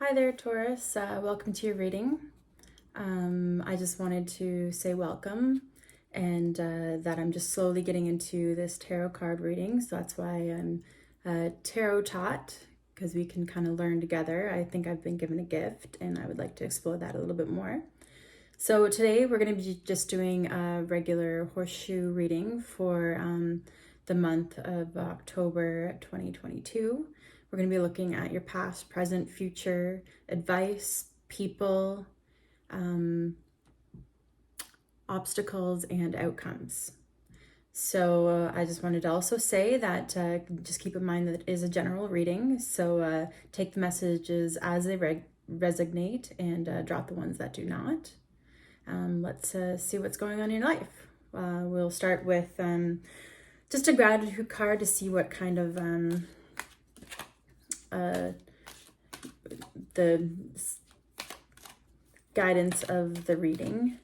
Hi there, Taurus. Welcome to your reading. I just wanted to say welcome and that I'm just slowly getting into this tarot card reading. So that's why I'm tarot taught, because we can kind of learn together. I think I've been given a gift and I would like to explore that a little bit more. So today we're going to be just doing a regular horseshoe reading for the month of October 2022. We're going to be looking at your past, present, future, advice, people, obstacles, and outcomes. So I just wanted to also say that just keep in mind that it is a general reading. So take the messages as they resonate and drop the ones that do not. Let's see what's going on in your life. We'll start with just a gratitude card to see what kind of the guidance of the reading.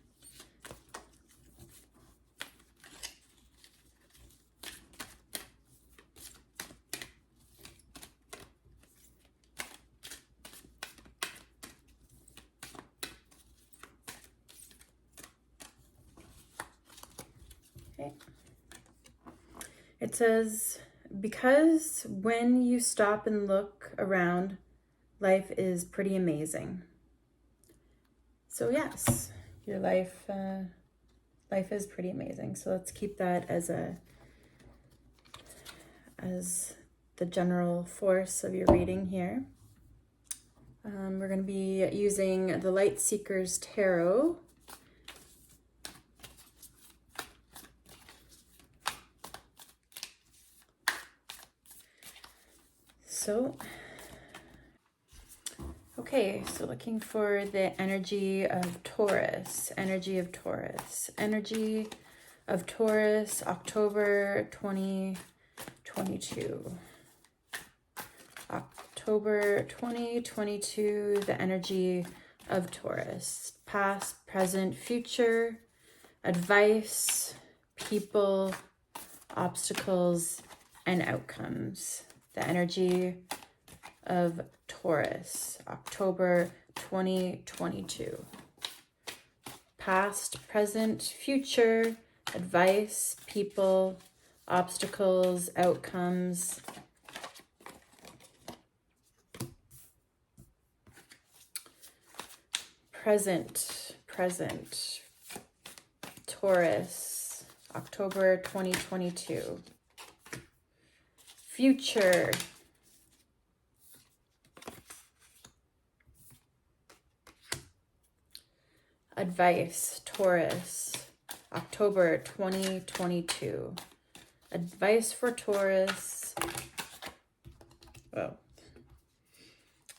Okay. It says, because when you stop and look around, life is pretty amazing. So yes, your life is pretty amazing. So let's keep that as the general force of your reading here. We're going to be using the Light Seekers Tarot. So, okay, so looking for the energy of Taurus, energy of Taurus, October 2022. October 2022, the energy of Taurus, past, present, future, advice, people, obstacles, and outcomes. The energy of Taurus, October 2022. Past, present, future, advice, people, obstacles, outcomes. Present, Taurus, October 2022. Future, advice, Taurus, October 2022. Advice for Taurus. Oh,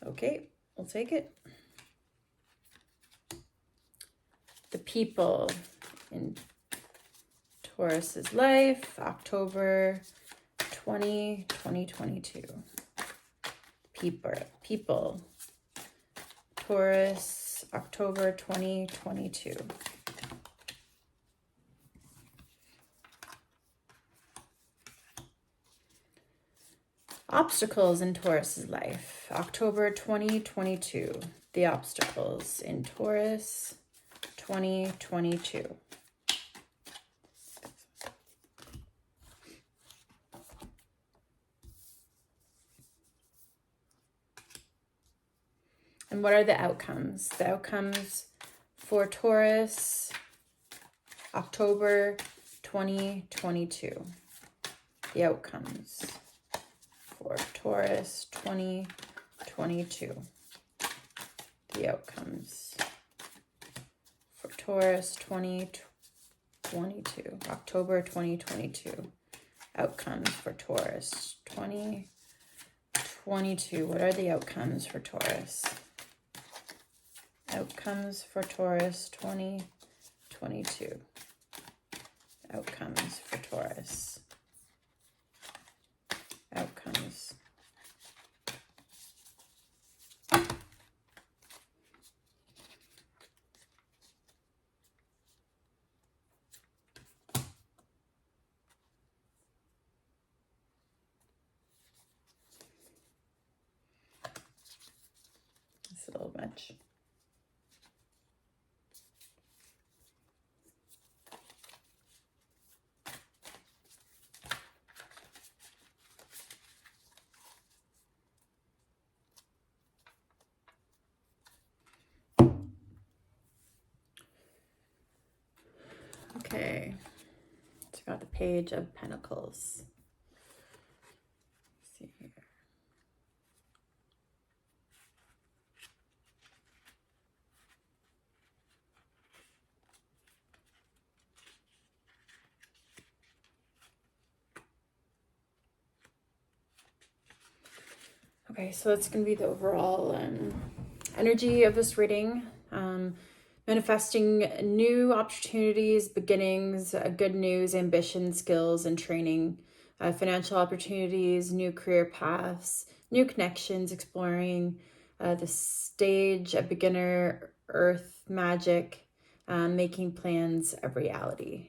okay, we'll take it. The people in Taurus's life, October 2022. People, Taurus, October 2022. Obstacles in Taurus's life, October 2022. The obstacles in Taurus 2022. And what are the outcomes? The outcomes for Taurus, October 2022. The outcomes for Taurus 2022. The outcomes for Taurus 2022. October 2022. Outcomes for Taurus 2022. What are the outcomes for Taurus? Outcomes for Taurus 2022. Outcomes for Taurus. Outcomes. much. Okay, so I got the Page of Pentacles. Let's see here. Okay, so that's going to be the overall energy of this reading. Manifesting new opportunities, beginnings, good news, ambition, skills, and training, financial opportunities, new career paths, new connections, exploring the stage of beginner earth magic, making plans a reality.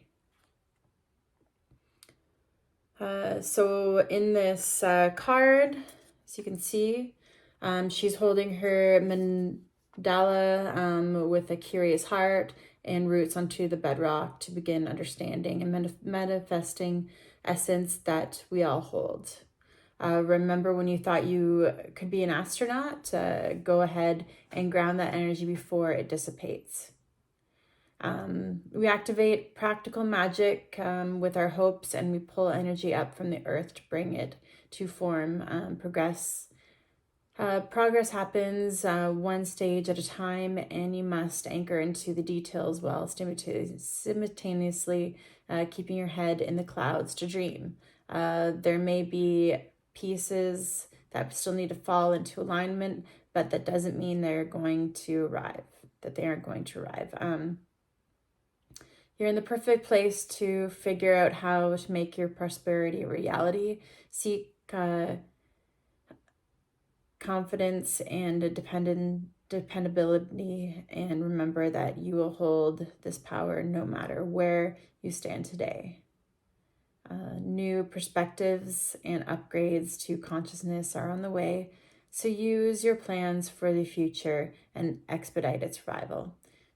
So in this card, as you can see, she's holding her mandala with a curious heart and roots onto the bedrock to begin understanding and manifesting essence that we all hold. Remember when you thought you could be an astronaut? Go ahead and ground that energy before it dissipates. We activate practical magic with our hopes, and we pull energy up from the earth to bring it to form. Progress happens one stage at a time, and you must anchor into the details while simultaneously keeping your head in the clouds to dream. There may be pieces that still need to fall into alignment, but that doesn't mean they're going to arrive, that they aren't going to arrive. You're in the perfect place to figure out how to make your prosperity a reality. Seek confidence and dependability, and remember that you will hold this power no matter where you stand today. New perspectives and upgrades to consciousness are on the way, so use your plans for the future and expedite its arrival.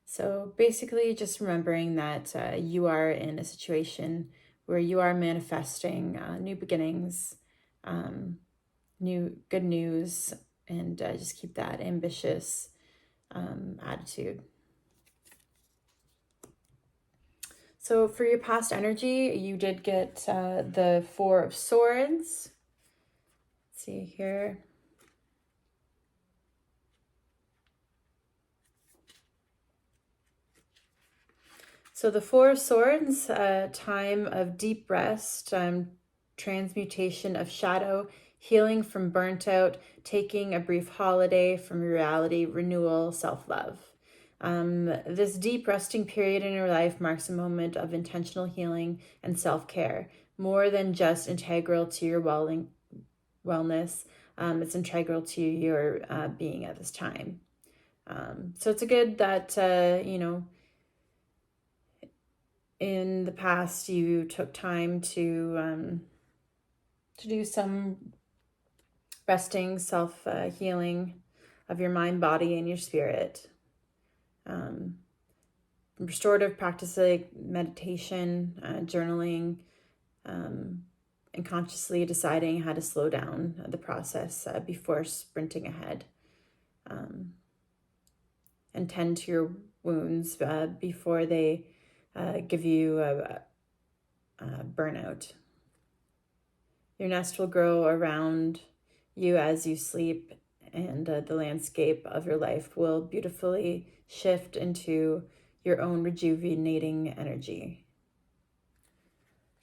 So basically just remembering that you are in a situation where you are manifesting new beginnings, new good news, and just keep that ambitious attitude. So for your past energy, you did get the Four of Swords. Let's see here. So the Four of Swords, time of deep rest, transmutation of shadow, healing from burnt out, taking a brief holiday from reality, renewal, self-love. This deep resting period in your life marks a moment of intentional healing and self-care, more than just integral to your wellness. It's integral to your being at this time. So it's a good that, in the past you took time to do some resting, self-healing of your mind, body, and your spirit. Restorative practice like meditation, journaling, and consciously deciding how to slow down the process before sprinting ahead. And tend to your wounds before they give you a burnout. Your nest will grow around you as you sleep, and the landscape of your life will beautifully shift into your own rejuvenating energy.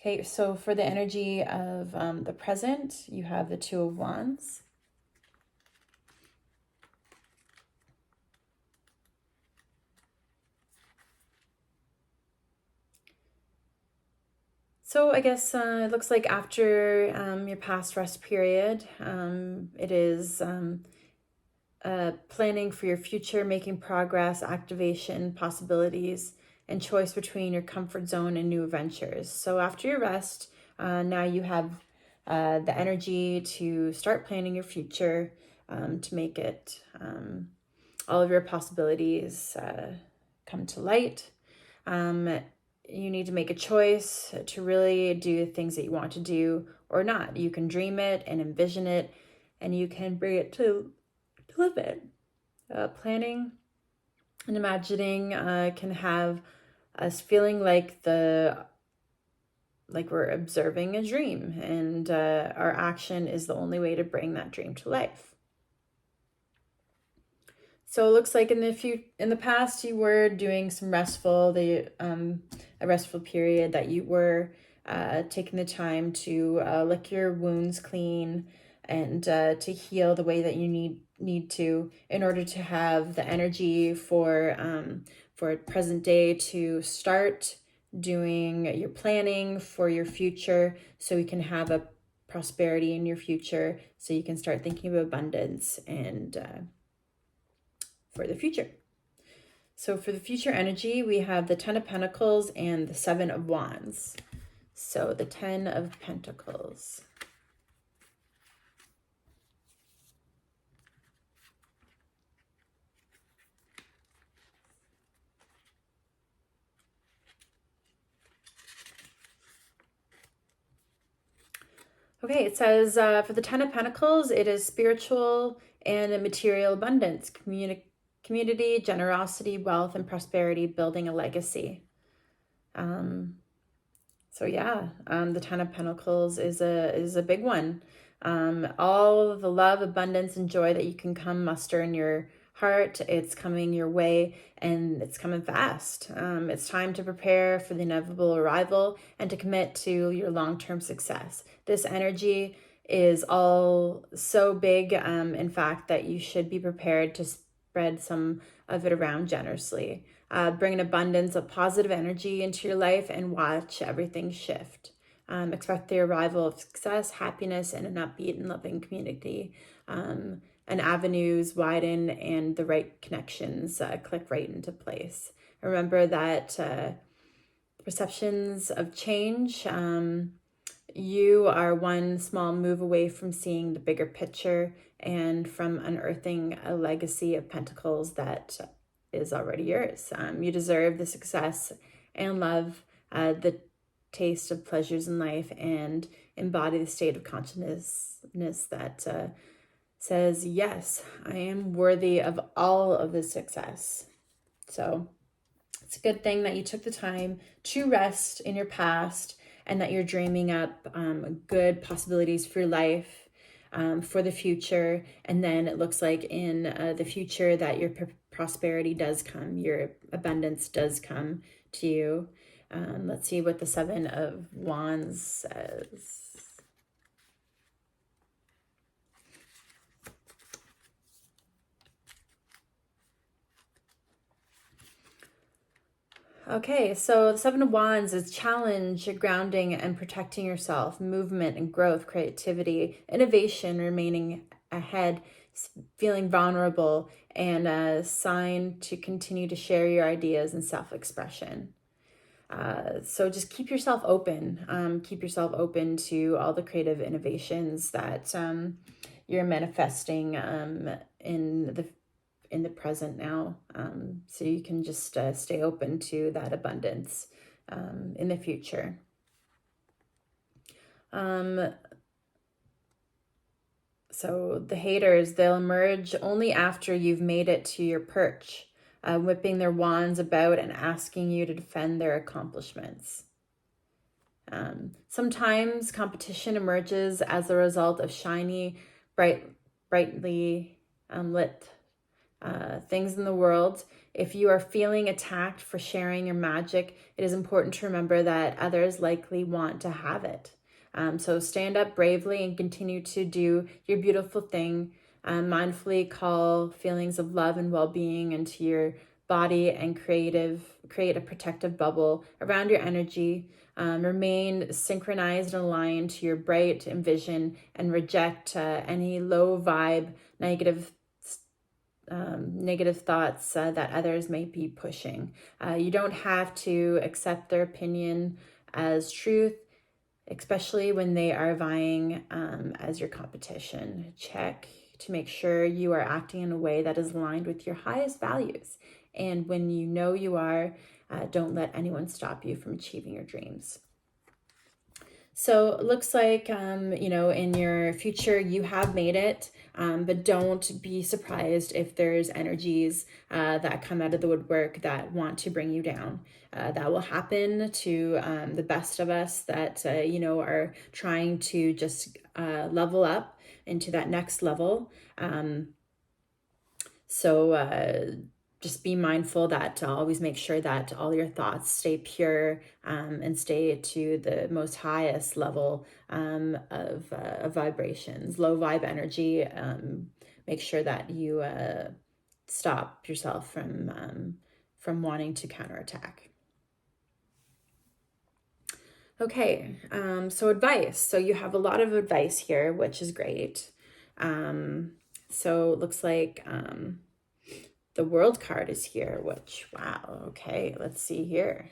Okay, so for the energy of the present, you have the Two of Wands. So I guess it looks like after your past rest period, it is planning for your future, making progress, activation, possibilities, and choice between your comfort zone and new adventures. So after your rest, now you have the energy to start planning your future, to make it all of your possibilities come to light. You need to make a choice to really do things that you want to do or not. You can dream it and envision it, and you can bring it to live it. Planning and imagining can have us feeling like we're observing a dream, and our action is the only way to bring that dream to life. So it looks like in the past you were doing some a restful period, that you were taking the time to lick your wounds clean and to heal the way that you need to, in order to have the energy for present day to start doing your planning for your future, so you can have a prosperity in your future, so you can start thinking of abundance and for the future. So for the future energy, we have the 10 of Pentacles and the 7 of Wands. So the 10 of Pentacles. Okay, it says for the 10 of Pentacles, it is spiritual and material abundance, community, generosity, wealth, and prosperity, building a legacy. So yeah, the 10 of Pentacles is a big one. All the love, abundance, and joy that you can come muster in your heart, it's coming your way, and it's coming fast. It's time to prepare for the inevitable arrival and to commit to your long-term success. This energy is all so big, in fact, that you should be prepared to spread some of it around generously. Bring an abundance of positive energy into your life and watch everything shift. Expect the arrival of success, happiness, and an upbeat and loving community. And avenues widen and the right connections click right into place. Remember that perceptions of change, you are one small move away from seeing the bigger picture and from unearthing a legacy of pentacles that is already yours. You deserve the success and love, the taste of pleasures in life, and embody the state of consciousness that says, yes, I am worthy of all of this success. So it's a good thing that you took the time to rest in your past, and that you're dreaming up good possibilities for your life, for the future. And then it looks like in the future that your prosperity does come, your abundance does come to you. Let's see what the 7 of Wands says. Okay, so the 7 of Wands is challenge, grounding, and protecting yourself, movement and growth, creativity, innovation, remaining ahead, feeling vulnerable, and a sign to continue to share your ideas and self-expression. So just keep yourself open. Keep yourself open to all the creative innovations that you're manifesting in the present now, so you can just stay open to that abundance in the future. So the haters, they'll emerge only after you've made it to your perch, whipping their wands about and asking you to defend their accomplishments. Sometimes competition emerges as a result of shiny, brightly lit things in the world. If you are feeling attacked for sharing your magic, it is important to remember that others likely want to have it. So stand up bravely and continue to do your beautiful thing. Mindfully call feelings of love and well-being into your body and create a protective bubble around your energy. Remain synchronized and aligned to your bright vision, and reject any low vibe, negative thoughts that others may be pushing. You don't have to accept their opinion as truth. especially when they are vying as your competition. Check to make sure you are acting in a way that is aligned with your highest values. And when you know you are, don't let anyone stop you from achieving your dreams. So it looks like, in your future, you have made it, but don't be surprised if there's energies that come out of the woodwork that want to bring you down. That will happen to the best of us that, are trying to just level up into that next level. So just be mindful that always make sure that all your thoughts stay pure and stay to the most highest level of vibrations, low vibe energy. Make sure that you stop yourself from wanting to counterattack. Okay, so advice. So you have a lot of advice here, which is great. So it looks like the world card is here, which, wow, okay, let's see here.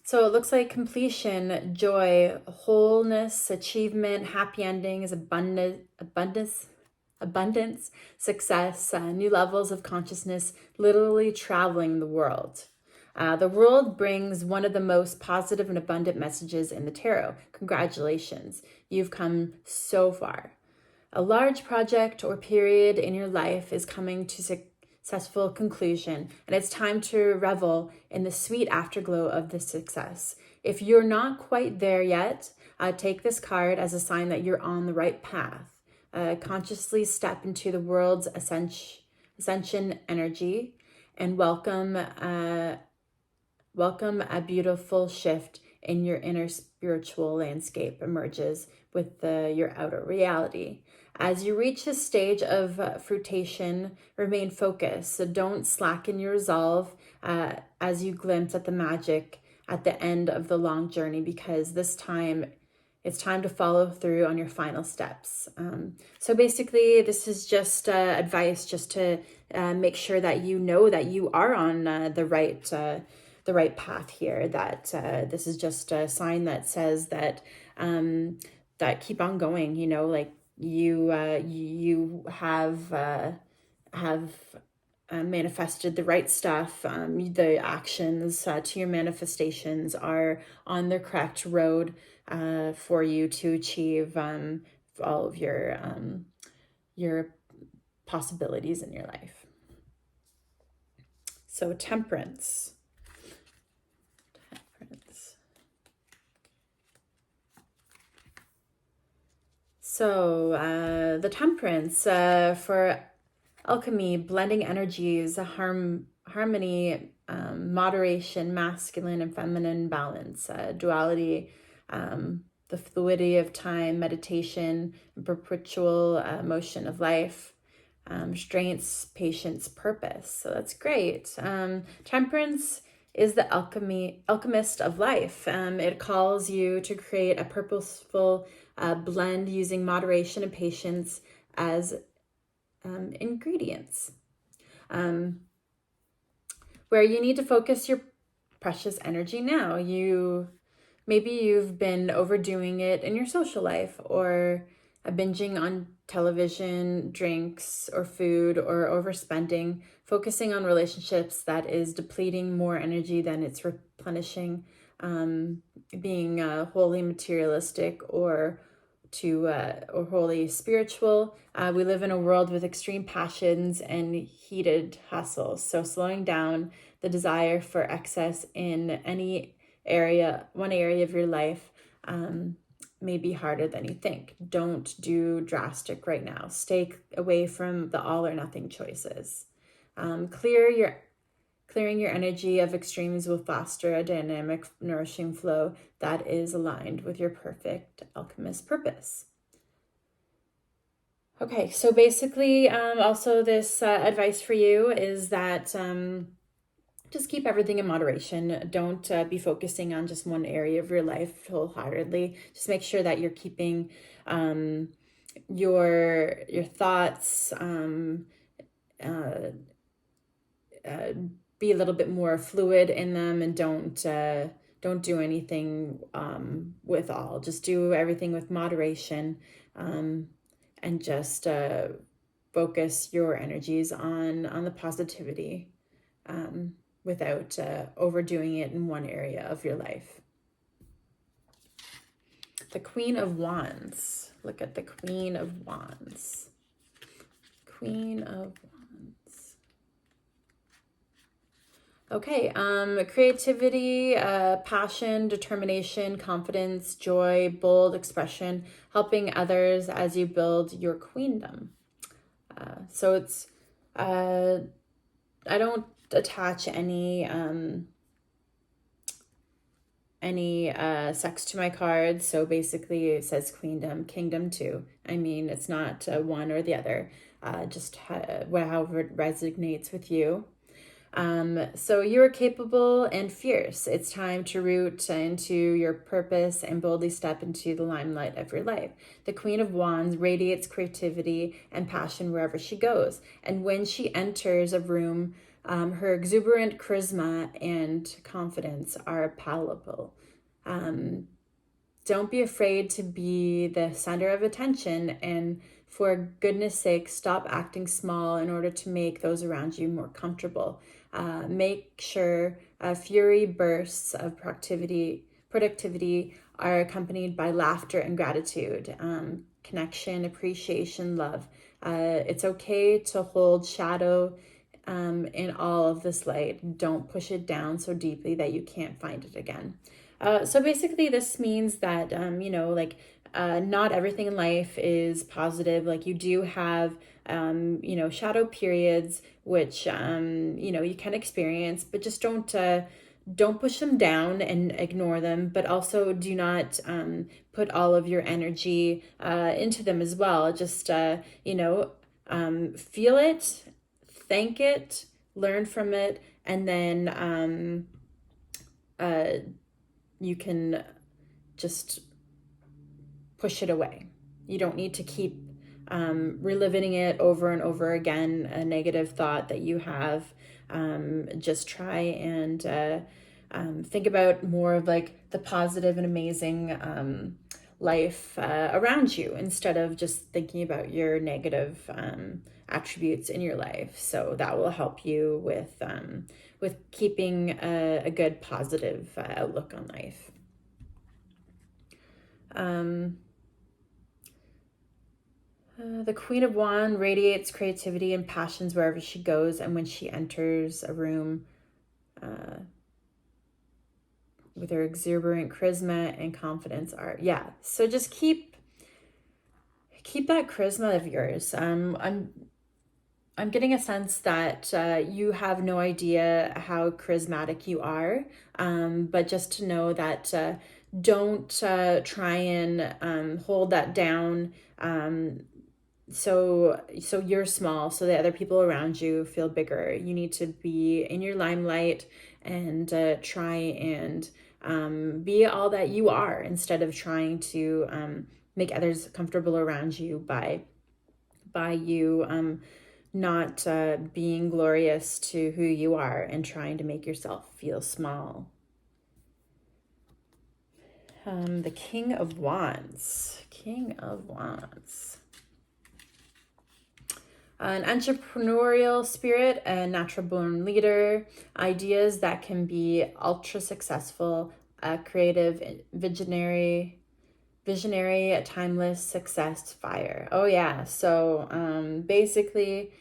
So it looks like completion, joy, wholeness, achievement, happy endings, abundance, success, new levels of consciousness, literally traveling the world. The world brings one of the most positive and abundant messages in the tarot. Congratulations, you've come so far. A large project or period in your life is coming to successful conclusion, and it's time to revel in the sweet afterglow of the success. If you're not quite there yet, take this card as a sign that you're on the right path. Consciously step into the world's ascension energy and welcome a beautiful shift in your inner spiritual landscape emerges with your outer reality. As you reach a stage of fruition, remain focused. So don't slacken your resolve as you glimpse at the magic at the end of the long journey, because this time it's time to follow through on your final steps. So basically, this is just advice just to make sure that you know that you are on the right path here, that this is just a sign that says that that keep on going, like you have manifested the right stuff. The actions to your manifestations are on the correct road for you to achieve all of your possibilities in your life. So temperance. So the temperance for alchemy, blending energies, harmony, moderation, masculine and feminine balance, duality, the fluidity of time, meditation, perpetual motion of life, strengths, patience, purpose. So that's great. Temperance is the alchemist of life. It calls you to create a purposeful blend using moderation and patience as ingredients, where you need to focus your precious energy now. Maybe you've been overdoing it in your social life, or binging on television, drinks, or food, or overspending, focusing on relationships that is depleting more energy than it's replenishing, being wholly materialistic or wholly spiritual. We live in a world with extreme passions and heated hustles. So slowing down the desire for excess in one area of your life may be harder than you think. Don't do drastic right now. Stay away from the all or nothing choices. Clear Clearing your energy of extremes will foster a dynamic, nourishing flow that is aligned with your perfect alchemist purpose. Okay, so basically, also this advice for you is that just keep everything in moderation. Don't be focusing on just one area of your life wholeheartedly. Just make sure that you're keeping your thoughts be a little bit more fluid in them, and don't do anything with all. Just do everything with moderation, and just focus your energies on the positivity, without overdoing it in one area of your life. The Queen of Wands. Look at the Queen of Wands. Queen of Wands. Okay, creativity, passion, determination, confidence, joy, bold expression, helping others as you build your queendom. So it's, I don't attach any sex to my cards. So basically it says queendom, kingdom too. I mean, it's not one or the other, just however it resonates with you. So you are capable and fierce. It's time to root into your purpose and boldly step into the limelight of your life. The Queen of Wands radiates creativity and passion wherever she goes. And when she enters a room, her exuberant charisma and confidence are palpable. Don't be afraid to be the center of attention, and for goodness sake, stop acting small in order to make those around you more comfortable. Make sure fury bursts of productivity are accompanied by laughter and gratitude, connection, appreciation, love. It's okay to hold shadow in all of this light. Don't push it down so deeply that you can't find it again. So basically this means that, not everything in life is positive. Like, you do have, shadow periods, which, you can experience, but just don't push them down and ignore them, but also do not put all of your energy into them as well. Just, feel it, thank it, learn from it, and then you can just push it away. You don't need to keep reliving it over and over again, a negative thought that you have. Just try and think about more of like the positive and amazing life around you, instead of just thinking about your negative attributes in your life. So that will help you with keeping a good positive outlook on life. The Queen of Wands radiates creativity and passions wherever she goes, and when she enters a room, with her exuberant charisma and confidence are, so just keep that charisma of yours. I'm getting a sense that you have no idea how charismatic you are, but just to know that don't try and hold that down. So you're small, so the other people around you feel bigger. You need to be in your limelight and try and be all that you are, instead of trying to make others comfortable around you by you not being glorious to who you are and trying to make yourself feel small. The King of Wands. King of Wands. An entrepreneurial spirit, a natural born leader, ideas that can be ultra successful, creative, visionary, timeless, success, fire. Oh yeah, so basically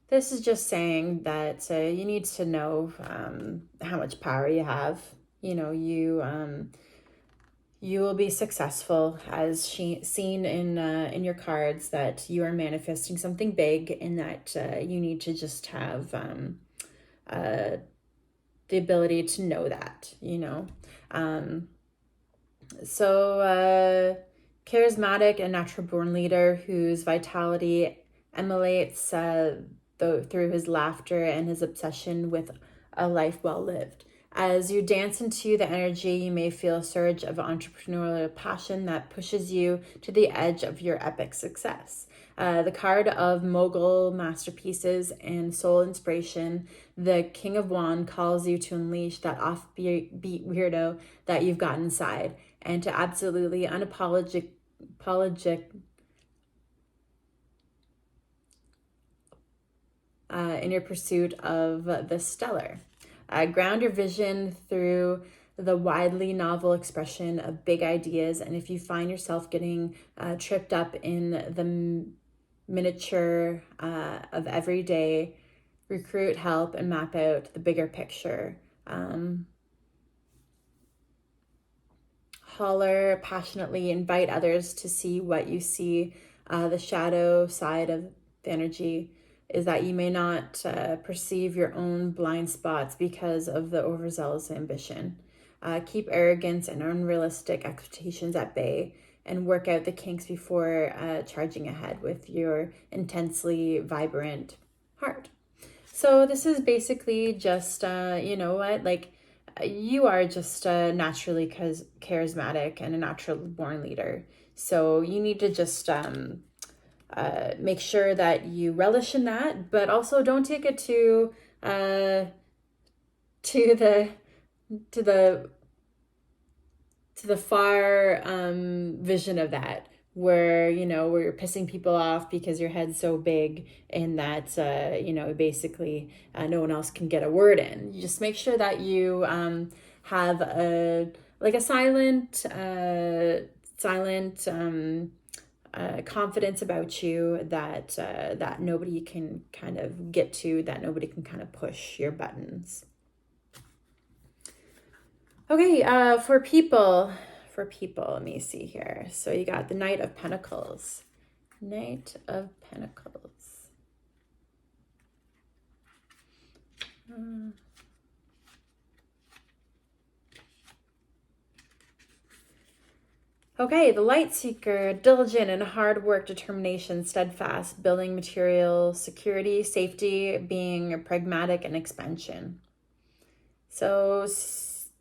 this is just saying that you need to know how much power you have. You will be successful, as seen in your cards, that you are manifesting something big, and that you need to just have the ability to know that, you know. So charismatic and natural born leader whose vitality emanates through his laughter and his obsession with a life well lived. As you dance into the energy, you may feel a surge of entrepreneurial passion that pushes you to the edge of your epic success. The card of mogul masterpieces and soul inspiration, the King of Wands calls you to unleash that offbeat weirdo that you've got inside and to absolutely in your pursuit of the stellar. Ground your vision through the widely novel expression of big ideas. And if you find yourself getting tripped up in the miniature of every day, recruit help and map out the bigger picture. Holler passionately, invite others to see what you see. The shadow side of the energy is that you may not perceive your own blind spots because of the overzealous ambition. Keep arrogance and unrealistic expectations at bay and work out the kinks before charging ahead with your intensely vibrant heart. So this is basically just, you know what, like you are just naturally charismatic and a natural born leader. So you need to just make sure that you relish in that, but also don't take it to the to the to the far vision of that, where you know where you're pissing people off because your head's so big and that you know basically no one else can get a word in. You just make sure that you have a like a silent confidence about you that that nobody can kind of get to, that nobody can kind of push your buttons. Okay, for people, let me see here. So you got the Knight of Pentacles. Knight of Pentacles. Okay, the Light Seeker, diligent and hard work, determination, steadfast, building material, security, safety, being pragmatic and expansion. So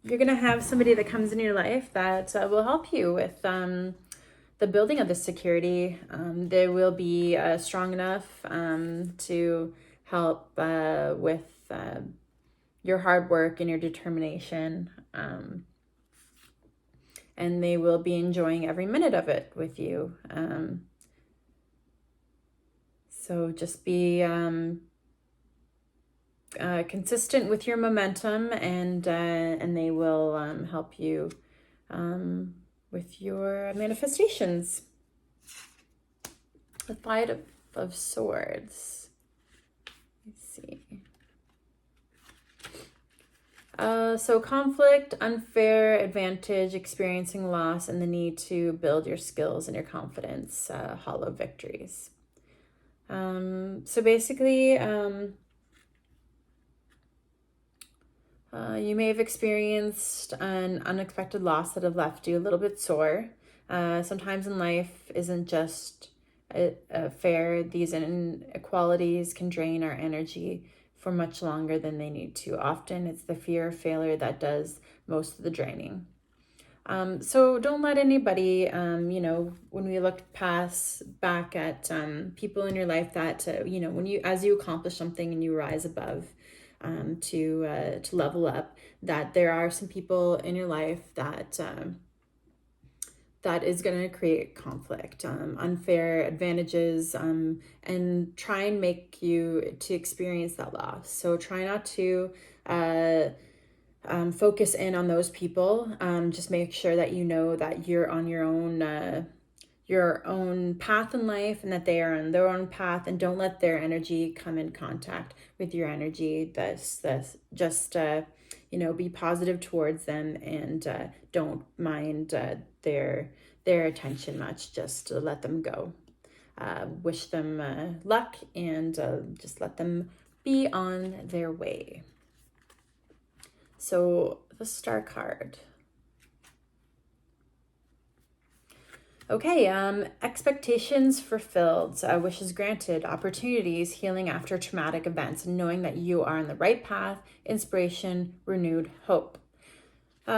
you're going to have somebody that comes in your life that will help you with the building of the security. They will be strong enough to help with your hard work and your determination. And they will be enjoying every minute of it with you. So just be consistent with your momentum, and they will help you with your manifestations. The Five of Swords. Let's see. So conflict, unfair advantage, experiencing loss, and the need to build your skills and your confidence, hollow victories. So basically, you may have experienced an unexpected loss that have left you a little bit sore. Sometimes in life isn't just fair. These inequalities can drain our energy for much longer than they need to. Often it's the fear of failure that does most of the draining. So don't let anybody, you know, when we look back at people in your life that, you know, as you accomplish something and you rise above, to level up, that there are some people in your life that that is going to create conflict, unfair advantages, and try and make you to experience that loss. So try not to focus in on those people. Just make sure that you know that you're on your own path in life and that they are on their own path, and don't let their energy come in contact with your energy. Just you know, be positive towards them, and don't mind their attention much. Just let them go. Wish them luck, and just let them be on their way. So the Star card. Okay, expectations fulfilled, wishes granted, opportunities, healing after traumatic events, and knowing that you are on the right path, inspiration, renewed hope.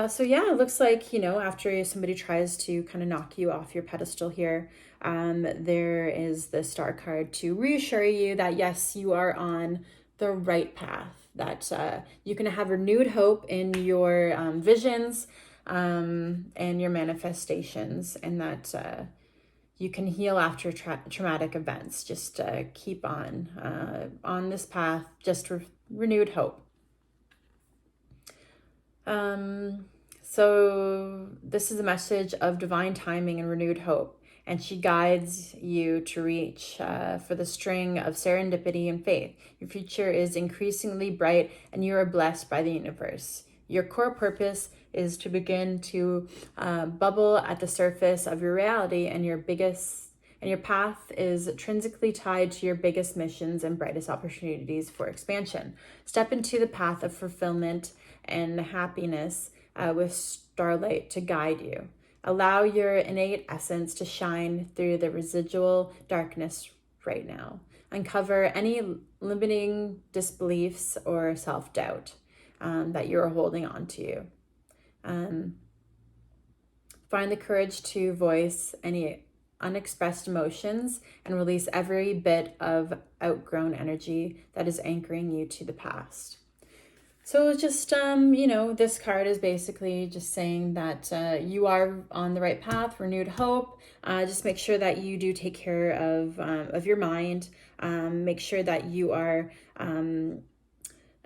So yeah, it looks like, after somebody tries to kind of knock you off your pedestal here, there is the Star card to reassure you that yes, you are on the right path, that you can have renewed hope in your visions and your manifestations, and that you can heal after traumatic events. Just keep on this path, just renewed hope. So this is a message of divine timing and renewed hope, and she guides you to reach for the string of serendipity and faith. Your future is increasingly bright, and you are blessed by the universe. Your core purpose is to begin to bubble at the surface of your reality, and your path is intrinsically tied to your biggest missions and brightest opportunities for expansion. Step into the path of fulfillment and happiness with starlight to guide you. Allow your innate essence to shine through the residual darkness right now. Uncover any limiting disbeliefs or self-doubt that you're holding on to. Find the courage to voice any unexpressed emotions and release every bit of outgrown energy that is anchoring you to the past. So just, this card is basically just saying that you are on the right path, renewed hope. Just make sure that you do take care of your mind. Make sure that you are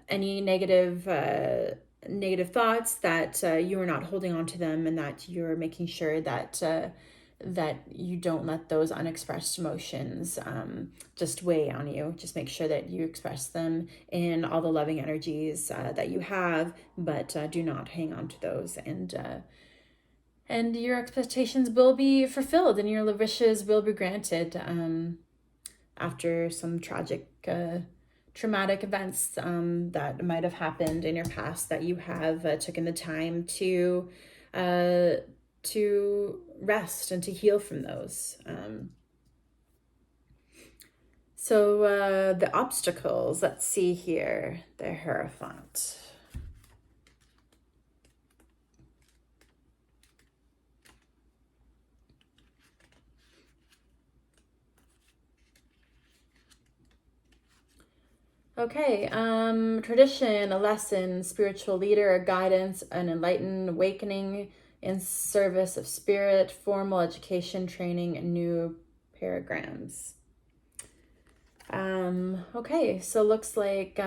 any negative thoughts, that you are not holding on to them, and that you're making sure that that you don't let those unexpressed emotions just weigh on you. Just make sure that you express them in all the loving energies that you have, but do not hang on to those. And your expectations will be fulfilled, and your wishes will be granted after some traumatic events that might have happened in your past, that you have taken the time to rest and to heal from those. So the obstacles, let's see here, the Hierophant. Okay, tradition, a lesson, spiritual leader, a guidance, an enlightened awakening in service of spirit, formal education, training, and new paragrams. Okay, so looks like,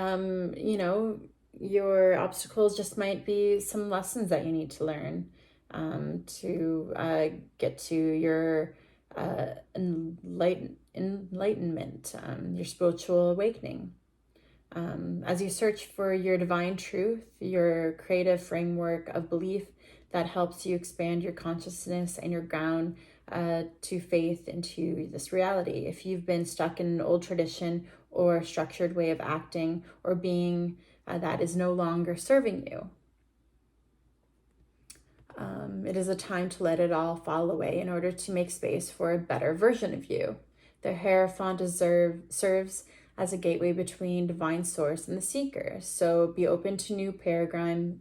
your obstacles just might be some lessons that you need to learn to get to your enlightenment, your spiritual awakening. As you search for your divine truth, your creative framework of belief that helps you expand your consciousness and your ground to faith into this reality. If you've been stuck in an old tradition or structured way of acting or being that is no longer serving you, it is a time to let it all fall away in order to make space for a better version of you. The Hierophant serves as a gateway between divine source and the seeker. So be open to new paradigms,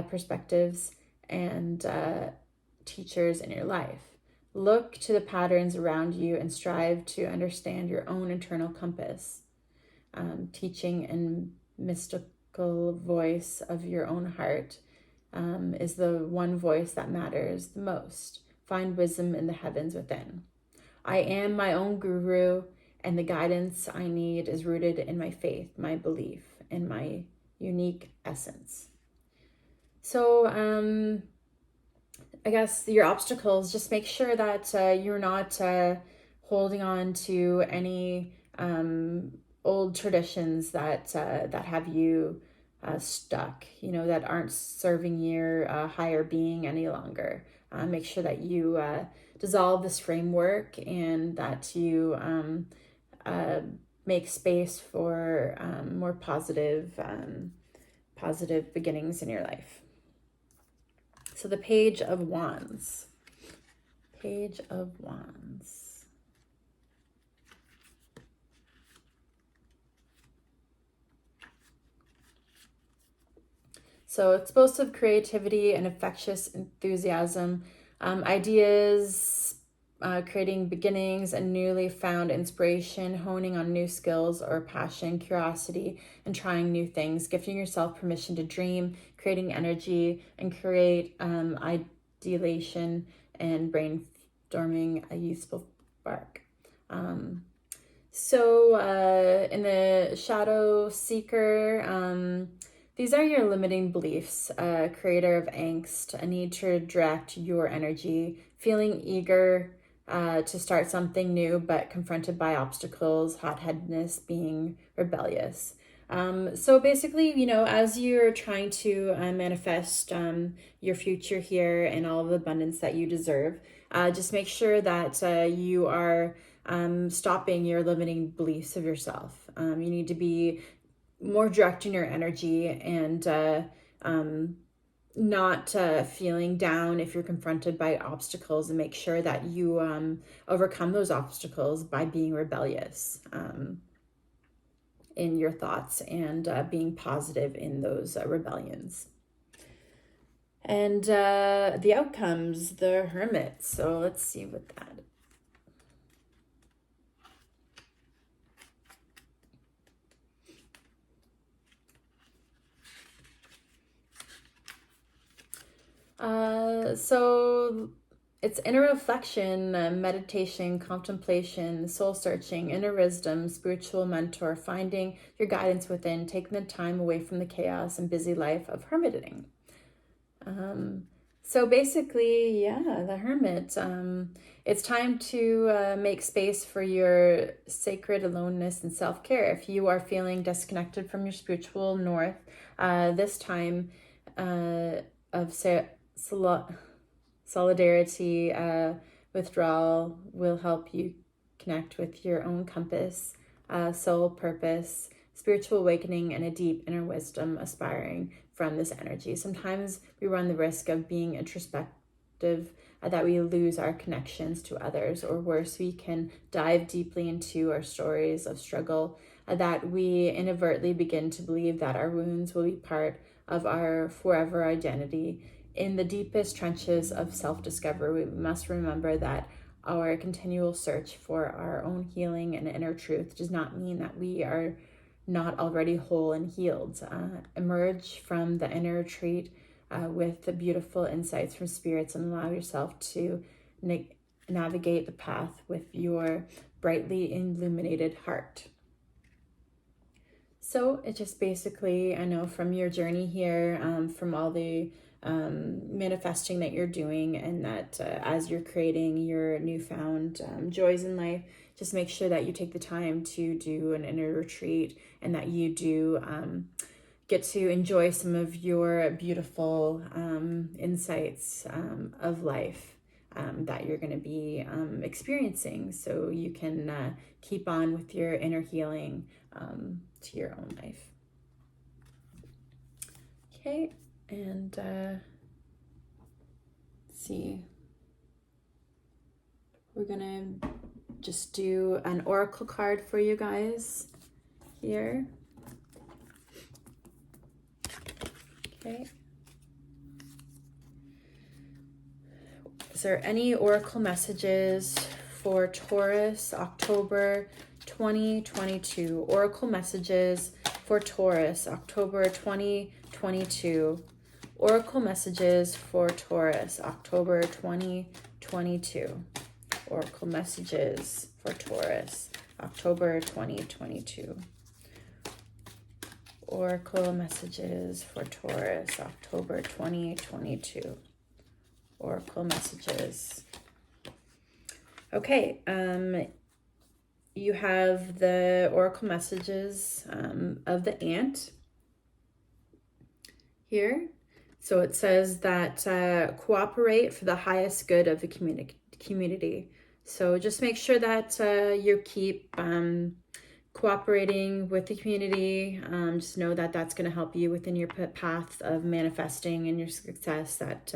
perspectives, and teachers in your life. Look to the patterns around you and strive to understand your own internal compass. Teaching and mystical voice of your own heart is the one voice that matters the most. Find wisdom in the heavens within. I am my own guru, and the guidance I need is rooted in my faith, my belief, and my unique essence. So I guess your obstacles, just make sure that you're not holding on to any old traditions that have you stuck, that aren't serving your higher being any longer. Make sure that you dissolve this framework, and that you make space for more positive positive beginnings in your life. So the Page of Wands. Page of Wands. So explosive creativity and infectious enthusiasm, ideas, creating beginnings and newly found inspiration, honing on new skills or passion, curiosity, and trying new things, gifting yourself permission to dream, creating energy, and create ideation and brainstorming a useful spark. In the Shadow Seeker, these are your limiting beliefs, creator of angst, a need to direct your energy, feeling eager to start something new, but confronted by obstacles, hot-headedness, being rebellious. So basically, you know, as you're trying to manifest your future here and all of the abundance that you deserve, just make sure that you are stopping your limiting beliefs of yourself. You need to be more direct in your energy and not feeling down if you're confronted by obstacles, and make sure that you overcome those obstacles by being rebellious in your thoughts and being positive in those rebellions. And the outcomes, the Hermit. So let's see what that is. So it's inner reflection, meditation, contemplation, soul searching, inner wisdom, spiritual mentor, finding your guidance within, taking the time away from the chaos and busy life of hermiting. So basically, yeah, the Hermit. It's time to make space for your sacred aloneness and self-care. If you are feeling disconnected from your spiritual north, this time of solidarity, withdrawal will help you connect with your own compass, soul purpose, spiritual awakening, and a deep inner wisdom aspiring from this energy. Sometimes we run the risk of being introspective, that we lose our connections to others, or worse, we can dive deeply into our stories of struggle, that we inadvertently begin to believe that our wounds will be part of our forever identity. In the deepest trenches of self-discovery, we must remember that our continual search for our own healing and inner truth does not mean that we are not already whole and healed. Emerge from the inner retreat with the beautiful insights from spirits, and allow yourself to navigate the path with your brightly illuminated heart. So it just basically, I know from your journey here, from all the manifesting that you're doing, and that as you're creating your newfound joys in life, just make sure that you take the time to do an inner retreat, and that you do get to enjoy some of your beautiful insights of life that you're going to be experiencing, so you can keep on with your inner healing to your own life. Okay, and see, we're gonna just do an oracle card for you guys here. Okay. Is there any oracle messages for Taurus, October 2022? Oracle messages for Taurus, October 2022. Oracle messages for Taurus, October 2022. Oracle messages for Taurus, October 2022. Oracle messages for Taurus, October 2022. Oracle messages. Okay, you have the oracle messages of the ant here. So it says that cooperate for the highest good of the community. So just make sure that you keep cooperating with the community. Just know that that's going to help you within your path of manifesting and your success that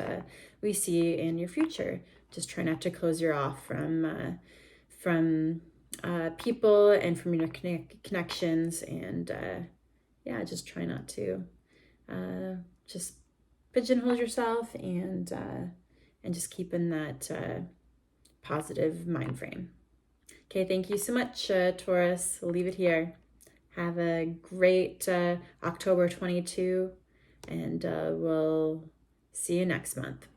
we see in your future. Just try not to close your off from people and from your connections, and yeah, just try not to just pigeonhole yourself, and just keep in that positive mind frame. Okay, thank you so much, Taurus. We'll leave it here. Have a great October 22, and we'll see you next month.